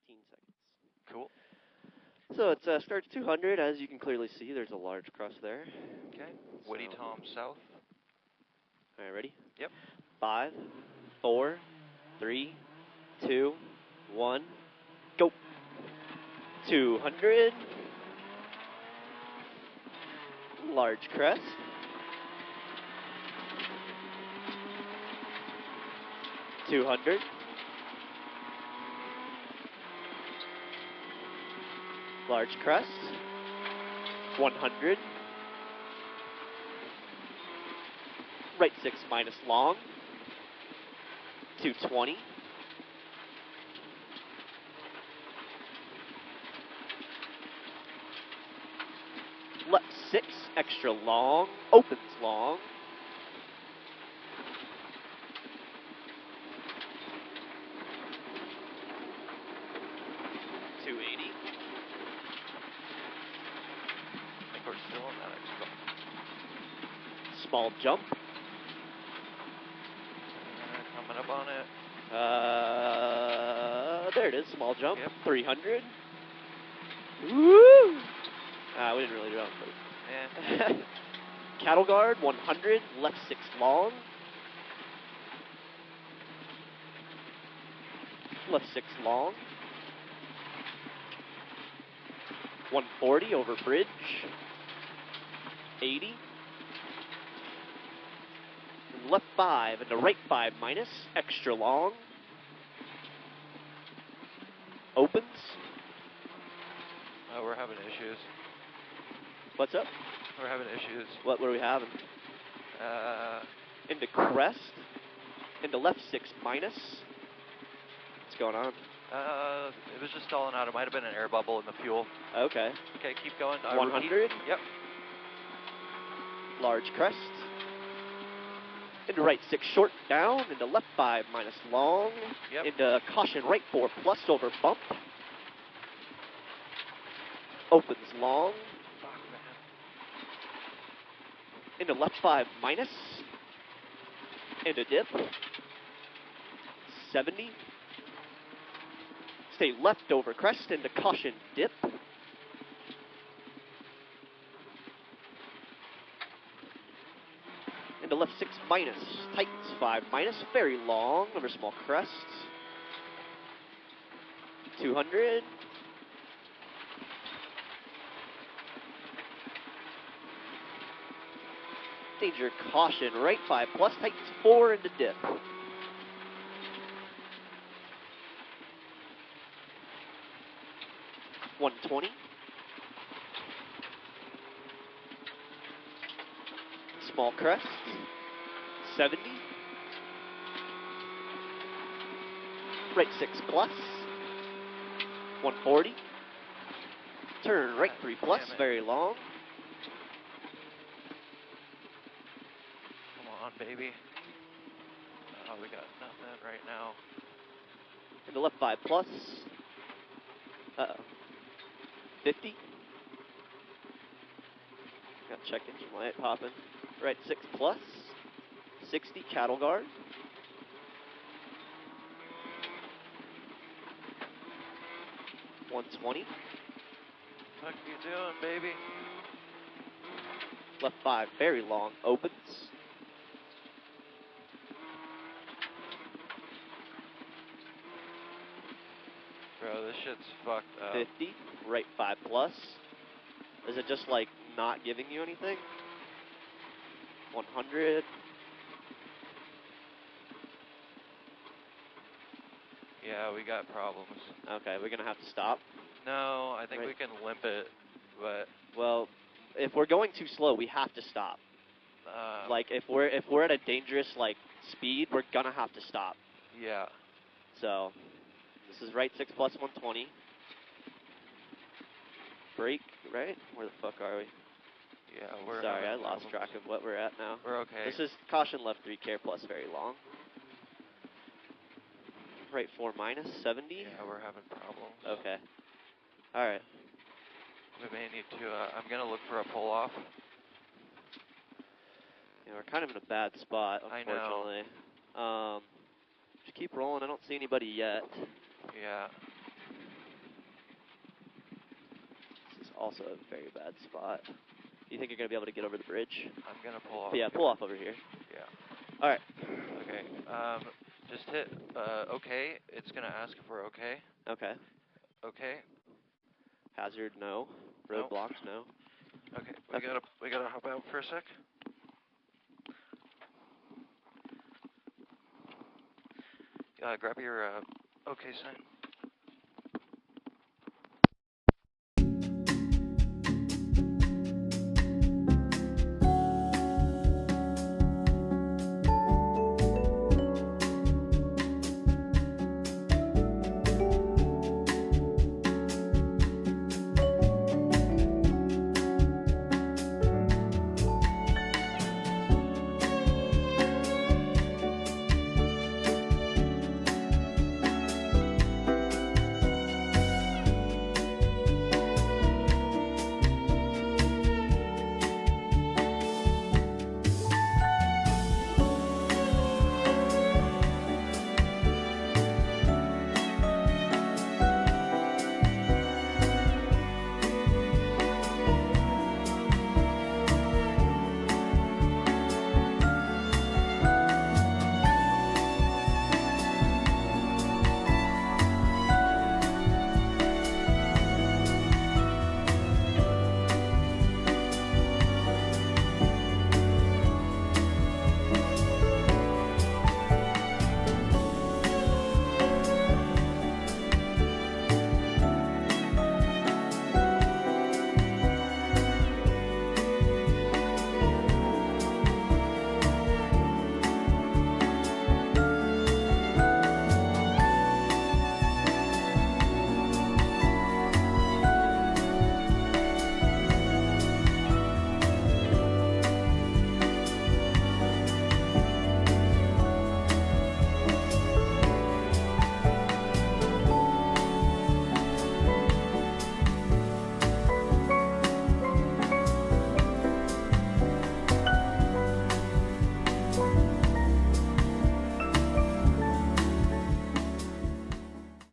15 seconds. Cool. So it starts 200. As you can clearly see, there's a large crust there. Okay. Whitty So- Tom South. All right, ready? Yep. 5, 4, 3, 2, 1, go. 200. Large crest. 200. Large crest. 100. Right 6 minus long. 220. Left 6 extra long. Opens long. 280. I think we're still on that extra. Small jump. Coming up on it. There it is, small jump. Yep. 300. Woo! We didn't really jump, but. Yeah. Cattle guard, 100, left 6 long. Left 6 long. 140 over bridge. 80. And left 5 into right 5 minus, extra long. Opens. Oh, we're having issues. What's up? We're having issues. What are we having? Into crest. Into left 6 minus. What's going on? It was just stalling out. It might have been an air bubble in the fuel. Okay. Okay, keep going. 100. Yep. Large crest. Into right 6 short down. Into left 5 minus long. Yep. Into caution right 4 plus over bump. Opens long. Fuck, man. Into left 5 minus. Into dip. 70. Stay left over crest into caution dip. Into left 6 minus. Tightens 5 minus. Very long over small crest. 200. Danger caution right 5 plus. Tightens 4 into dip. 120. Small crest. 70. Right 6 plus. 140. Turn right 3 plus, very long. Come on, baby. Oh, we got nothing right now. Into left 5 plus. Uh-oh. 50. Got check engine light popping. Right 6 plus. 60, cattle guard. $120. What you doing, baby? Left 5, very long, opens. Bro, this shit's fucked up. 50, right 5 plus. Is it just like not giving you anything? 100. Yeah, we got problems. Okay, we're gonna have to stop. No, I think Right. we can limp it, but Well, if we're going too slow, we have to stop. Like if we're at a dangerous like speed, we're gonna have to stop. yeah. So this is right 6 plus 120. Brake, right? Where the fuck are we? Yeah, we're Sorry, I having lost problems. track of what we're at now. We're okay. This is caution left 3 care plus very long. Right 4 minus 70. Yeah, we're having problems. Okay. All right. We may need to, I'm going to look for a pull-off. Yeah, we're kind of in a bad spot, I know. unfortunately. Just keep rolling. I don't see anybody yet. Yeah. also a very bad spot. You think you're going to be able to get over the bridge? I'm gonna pull off. Yeah, pull off over here. Yeah. All right. Okay. Just hit OK. It's gonna ask if we're okay. Okay. Okay. Hazard, no. Roadblocks, no. Okay. We gotta hop out for a sec. Grab your OK sign.